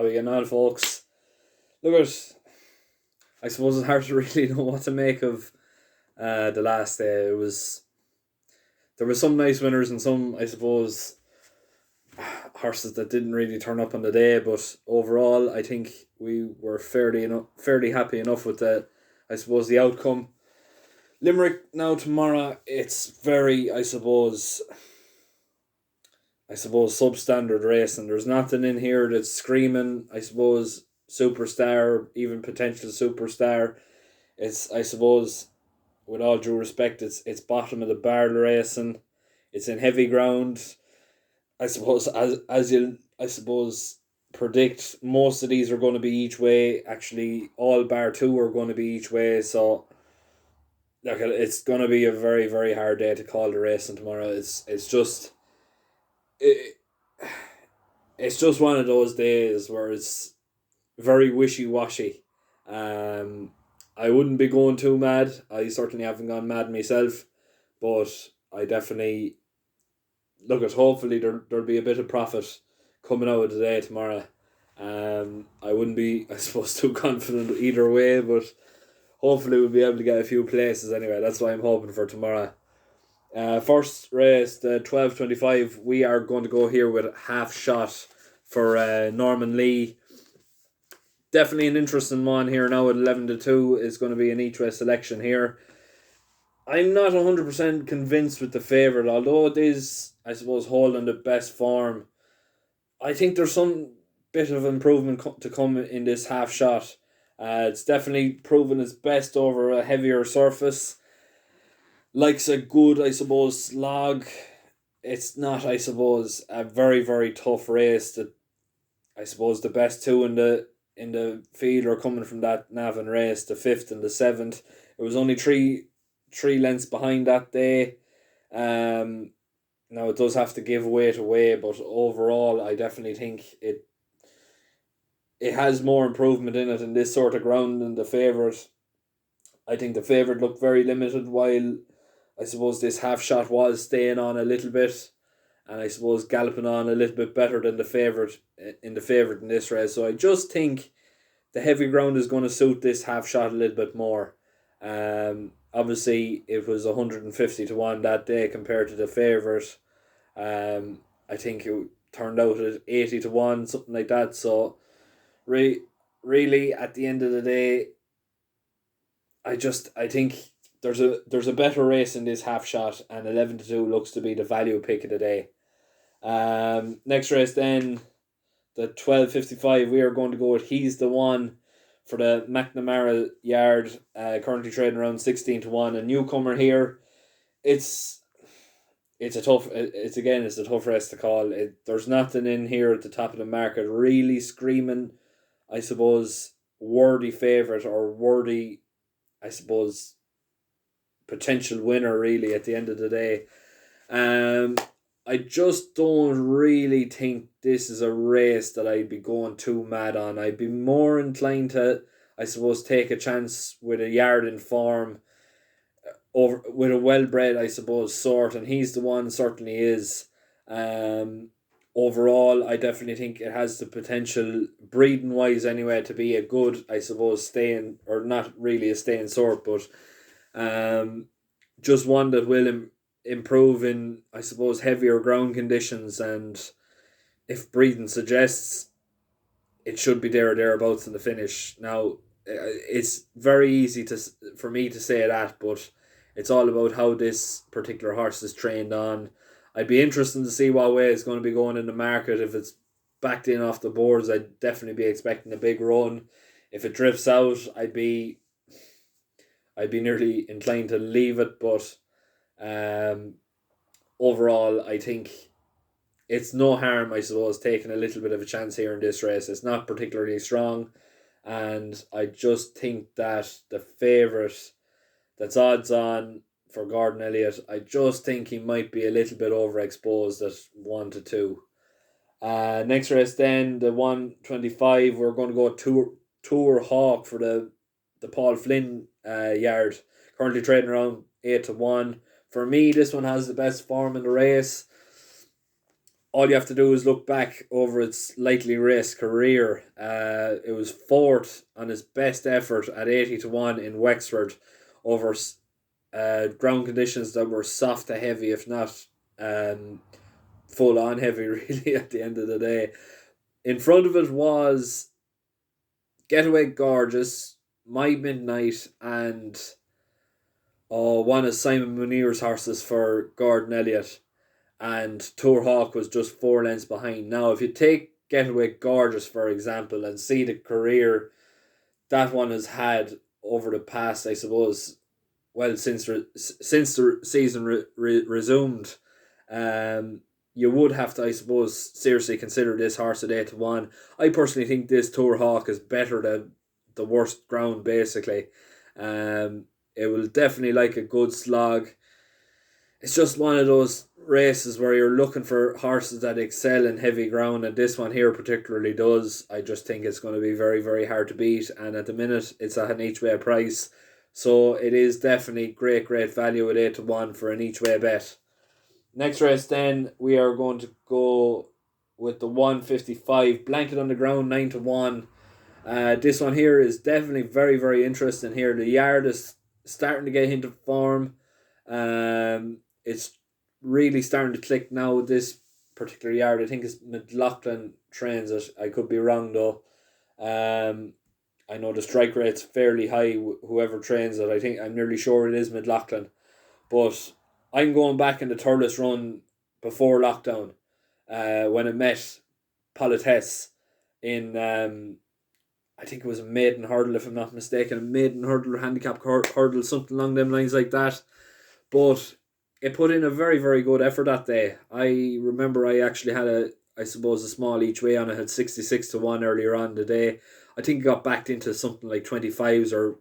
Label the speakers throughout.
Speaker 1: How are we getting on, folks? Look at, I suppose it's hard to really know what to make of the last day. There were some nice winners and some, I suppose, horses that didn't really turn up on the day. But overall, I think we were fairly happy enough with the outcome. Limerick now tomorrow. It's very, I suppose, substandard racing. There's nothing in here that's screaming, I suppose, superstar, even potential superstar. It's, I suppose, with all due respect, it's bottom of the barrel racing. It's in heavy ground. I suppose as you predict, most of these are going to be each way. Actually, all bar two are going to be each way. So, look, it's going to be a very, very hard day to call the racing tomorrow. It's just one of those days where it's very wishy-washy. I wouldn't be going too mad. I certainly haven't gone mad myself, but I definitely look at, hopefully there'll be a bit of profit coming out of the day tomorrow. I wouldn't be, I suppose, too confident either way, but hopefully we'll be able to get a few places anyway. That's what I'm hoping for tomorrow. First race, the 12.25, we are going to go here with Half Shot for Norman Lee. Definitely an interesting one here now at 11-2 is going to be an each way selection here. I'm not 100% convinced with the favourite, although it is, I suppose, holding the best form. I think there's some bit of improvement to come in this Half Shot. It's definitely proven its best over a heavier surface. Likes a good, I suppose, slog. It's not, I suppose, a very, very tough race. I suppose the best two in the field are coming from that Navan race, the 5th and the 7th. It was only three lengths behind that day. Now it does have to give weight away, but overall I definitely think it has more improvement in it in this sort of ground than the favourite. I think the favourite looked very limited, while I suppose this Half Shot was staying on a little bit, and I suppose galloping on a little bit better than the favourite in this race. So I just think the heavy ground is going to suit this Half Shot a little bit more. Obviously it was 150-1 that day compared to the favourite. I think it turned out at 80-1, something like that. So really at the end of the day, I think there's a better race in this Half Shot, and 11-2 looks to be the value pick of the day. Next race then, the 12.55, we are going to go with He's the One for the McNamara Yard, currently trading around 16-1. A newcomer here. It's a tough race to call. There's nothing in here at the top of the market really screaming, I suppose, worthy favourite or worthy, I suppose, potential winner really at the end of the day. I just don't really think this is a race that I'd be going too mad on. I'd be more inclined to, I suppose, take a chance with a yard in form over with a well-bred, I suppose, sort, and He's the One certainly is. Overall, I definitely think it has the potential, breeding wise anyway, to be a good, I suppose, staying, or not really a staying sort, but just one that will improve in, I suppose, heavier ground conditions, and if breeding suggests, it should be there or thereabouts in the finish. Now, it's very easy for me to say that, but it's all about how this particular horse is trained on. I'd be interested to see what way it's going to be going in the market. If it's backed in off the boards, I'd definitely be expecting a big run. If it drifts out, I'd be nearly inclined to leave it, but overall, I think it's no harm, I suppose, taking a little bit of a chance here in this race. It's not particularly strong, and I just think that the favourite that's odds on for Gordon Elliott, I just think he might be a little bit overexposed at 1-2. Next race then, the 1.25, we're going to go Tour Hawk for the Paul Flynn yard, currently trading around 8-1. For me, this one has the best form in the race. all you have to do is look back over its lightly raced career. It was fourth on its best effort at 80-1 in Wexford over ground conditions that were soft to heavy, if not um, full on heavy, really, at the end of the day. In front of it was Getaway Gorgeous, My Midnight, and one of Simon Munir's horses for Gordon Elliott. And Tour Hawk was just 4 lengths behind. Now, if you take Getaway Gorgeous, for example, and see the career that one has had over the past, I suppose, well, since the season resumed, you would have to, I suppose, seriously consider this horse at 8-1. I personally think this Tour Hawk is better than the worst ground, basically. It will definitely like a good slog. It's just one of those races where you're looking for horses that excel in heavy ground, and this one here particularly does. I just think it's going to be very, very hard to beat, and at the minute it's at an each way price, so it is definitely great, great value at 8-1 for an each way bet. Next race, then we are going to go with the 155 Blanket on the Ground 9-1. This one here is definitely very, very interesting here. The yard is starting to get into form. It's really starting to click now with this particular yard. I think it's McLaughlin trains it. I could be wrong though. I know the strike rate's fairly high. Whoever trains it, I'm nearly sure it is McLaughlin. But I'm going back in the Thurles run before lockdown, when it met Politesse in I think it was a maiden hurdle, if I'm not mistaken, a maiden hurdle or handicap hurdle, something along them lines like that. But it put in a very, very good effort that day. I remember I actually had a small each way on it. Had 66-1 earlier on the day. I think it got backed into something like 25s or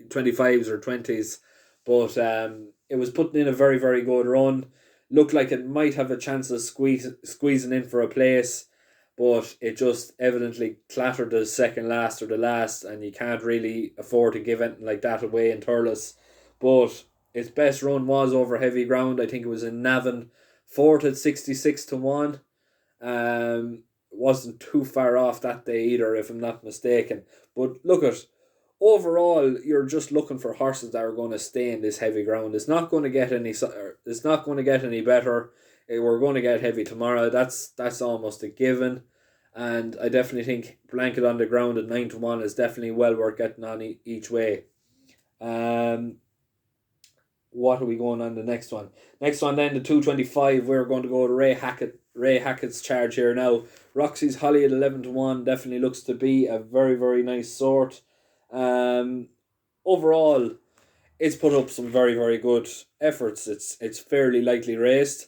Speaker 1: 20s. But it was putting in a very, very good run. Looked like it might have a chance of squeezing in for a place, but it just evidently clattered the second last or the last, and you can't really afford to give anything like that away in Thurles. But its best run was over heavy ground. I think it was in Navan, fourth at 66-1. Wasn't too far off that day either, if I'm not mistaken. But look at, overall, you're just looking for horses that are going to stay in this heavy ground. It's not going to get any. It's not going to get any better. We're going to get heavy tomorrow. That's almost a given, and I definitely think Blanket on the Ground at 9-1 is definitely well worth getting on each way. What are we going on the next one? Next one then, the 225. We're going to go to Ray Hackett's charge here now. Roxy's Holly at 11-1 definitely looks to be a very, very nice sort. Overall, it's put up some very, very good efforts. It's fairly lightly raced.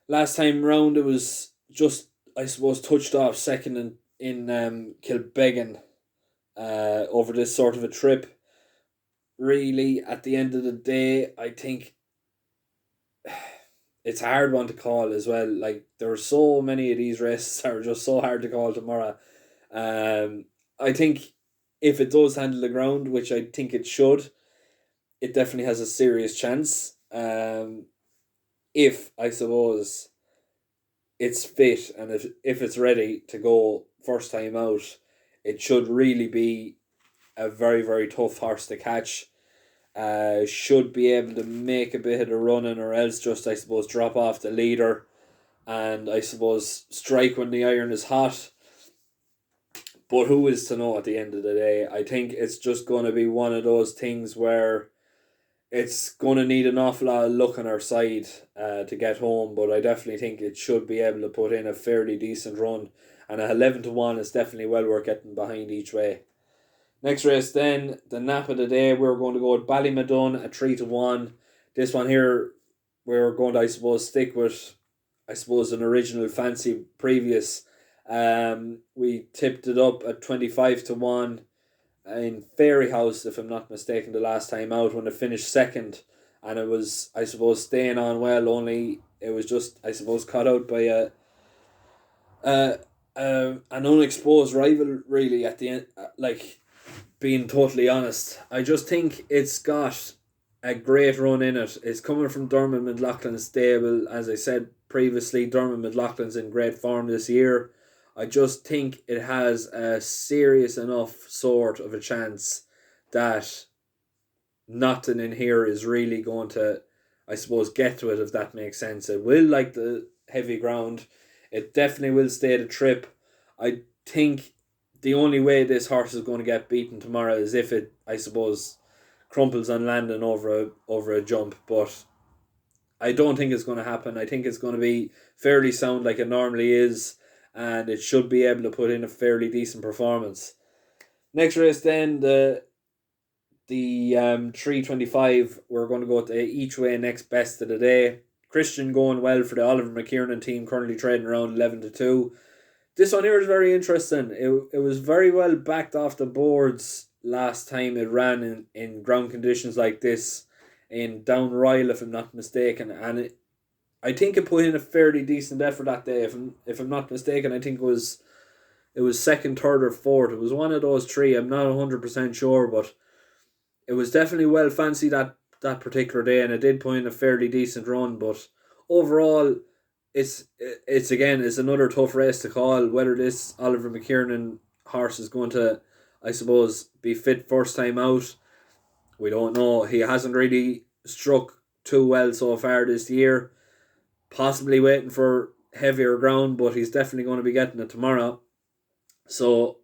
Speaker 1: Last time round, it was just, I suppose, touched off second in Kilbeggan over this sort of a trip. Really, at the end of the day, I think it's a hard one to call as well. Like, there are so many of these races that are just so hard to call tomorrow. I think if it does handle the ground, which I think it should, it definitely has a serious chance. If, I suppose, it's fit and if it's ready to go first time out, it should really be a very, very tough horse to catch. Should be able to make a bit of the running, or else just, I suppose, drop off the leader and, I suppose, strike when the iron is hot. But who is to know at the end of the day? I think it's just going to be one of those things where it's going to need an awful lot of luck on our side to get home, but I definitely think it should be able to put in a fairly decent run, and a 11-1 is definitely well worth getting behind each way. Next race then, the nap of the day, we're going to go with Ballymadon at 3-1. This one here, we're going to, I suppose, stick with, I suppose, an original fancy previous. We tipped it up at 25-1 in Fairy House, if I'm not mistaken, the last time out when it finished second, and it was, I suppose, staying on well, only it was just, I suppose, caught out by an unexposed rival, really, at the end. Like, being totally honest, I just think it's got a great run in it. It's coming from Dermot McLaughlin's stable. As I said previously, Dermot McLaughlin's in great form this year. I just think it has a serious enough sort of a chance that nothing in here is really going to, I suppose, get to it, if that makes sense. It will like the heavy ground. It definitely will stay the trip. I think the only way this horse is going to get beaten tomorrow is if it, I suppose, crumples on landing over a jump. But I don't think it's going to happen. I think it's going to be fairly sound like it normally is, and it should be able to put in a fairly decent performance. Next race then, the 325, we're going to go to each way next best of the day. Christian going well for the Oliver McKiernan team, currently trading around 11-2. This one here is very interesting. It was very well backed off the boards last time it ran in ground conditions like this, in Down Royal, if I'm not mistaken, and I think it put in a fairly decent effort that day. If I'm not mistaken, I think it was second, third, or fourth. It was one of those three. I'm not 100% sure, but it was definitely well fancied that particular day, and it did put in a fairly decent run. But overall, it's another tough race to call. Whether this Oliver McKiernan horse is going to, I suppose, be fit first time out, we don't know. He hasn't really struck too well so far this year. Possibly waiting for heavier ground, but he's definitely going to be getting it tomorrow. So,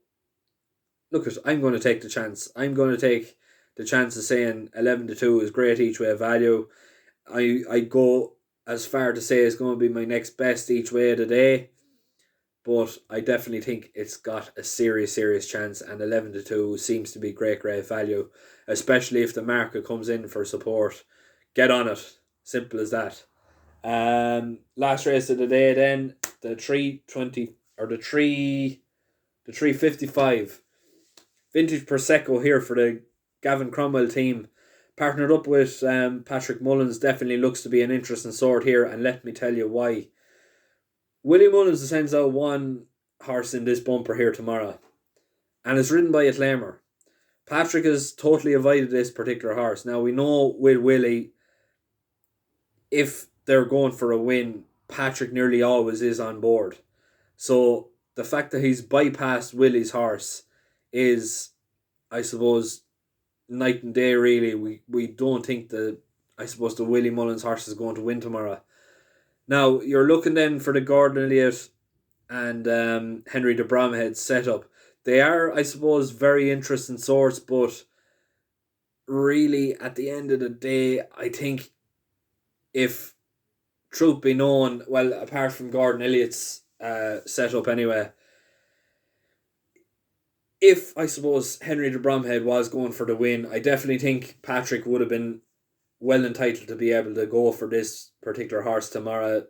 Speaker 1: look, I'm going to take the chance. I'm going to take the chance of saying 11-2 is great each way value. I go as far to say it's going to be my next best each way of the day, but I definitely think it's got a serious chance, and 11-2 seems to be great value, especially if the market comes in for support. Get on it. Simple as that. Last race of the day then, the 320 or the 355 Vintage Prosecco here for the Gavin Cromwell team, partnered up with Patrick Mullins. Definitely looks to be an interesting sort here, and let me tell you why. Willie Mullins sends out one horse in this bumper here tomorrow, and it's ridden by a claimer. Patrick has totally avoided this particular horse. Now, we know with Willie, if they're going for a win, Patrick nearly always is on board. So the fact that he's bypassed Willie's horse is, I suppose, night and day really. We don't think the Willie Mullins horse is going to win tomorrow. Now, you're looking then for the Gordon Elliott and Henry de Bromhead setup. They are, I suppose, very interesting sorts, but really, at the end of the day, I think if truth be known, well, apart from Gordon Elliott's setup anyway, if, I suppose, Henry de Bromhead was going for the win, I definitely think Patrick would have been well entitled to be able to go for this particular horse tomorrow.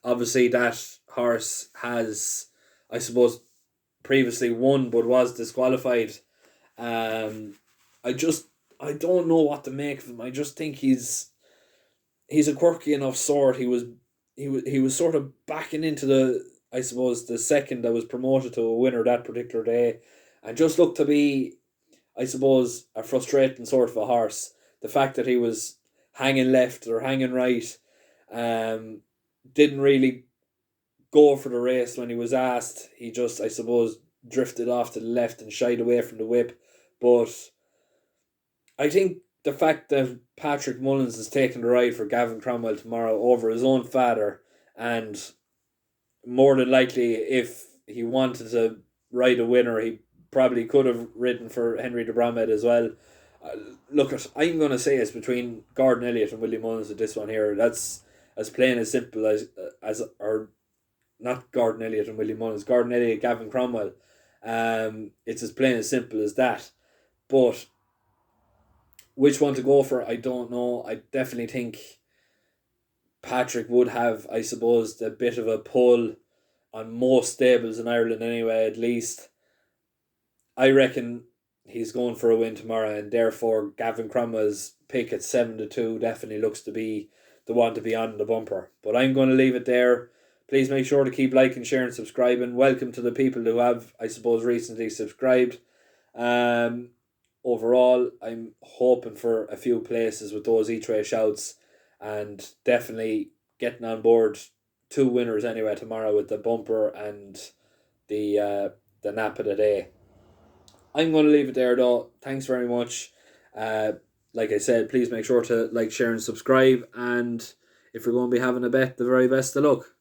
Speaker 1: Obviously, that horse has, I suppose, previously won but was disqualified. I don't know what to make of him. I just think he's a quirky enough sort. He was sort of backing into the, I suppose, the second that was promoted to a winner that particular day, and just looked to be, I suppose, a frustrating sort of a horse. The fact that he was hanging left or hanging right, didn't really go for the race when he was asked. He just, I suppose, drifted off to the left and shied away from the whip. But I think the fact that Patrick Mullins is taking the ride for Gavin Cromwell tomorrow over his own father, and more than likely, if he wanted to ride a winner, he probably could have ridden for Henry de Bromhead as well. Look, I'm going to say it's between Gordon Elliott and Willie Mullins with this one here. That's as plain as simple as or not Gordon Elliott and Willie Mullins, Gordon Elliott, Gavin Cromwell. It's as plain as simple as that. But which one to go for, I don't know. I definitely think Patrick would have, I suppose, a bit of a pull on most stables in Ireland anyway, at least. I reckon he's going for a win tomorrow, and therefore Gavin Cromwell's pick at 7-2 definitely looks to be the one to be on the bumper. But I'm going to leave it there. Please make sure to keep liking, sharing, subscribing. Welcome to the people who have, I suppose, recently subscribed. overall, I'm hoping for a few places with those each-way shouts, and definitely getting on board two winners anyway tomorrow with the bumper and the nap of the day. I'm going to leave it there though. Thanks very much. Like I said, please make sure to like, share, and subscribe. And if you're going to be having a bet, the very best of luck.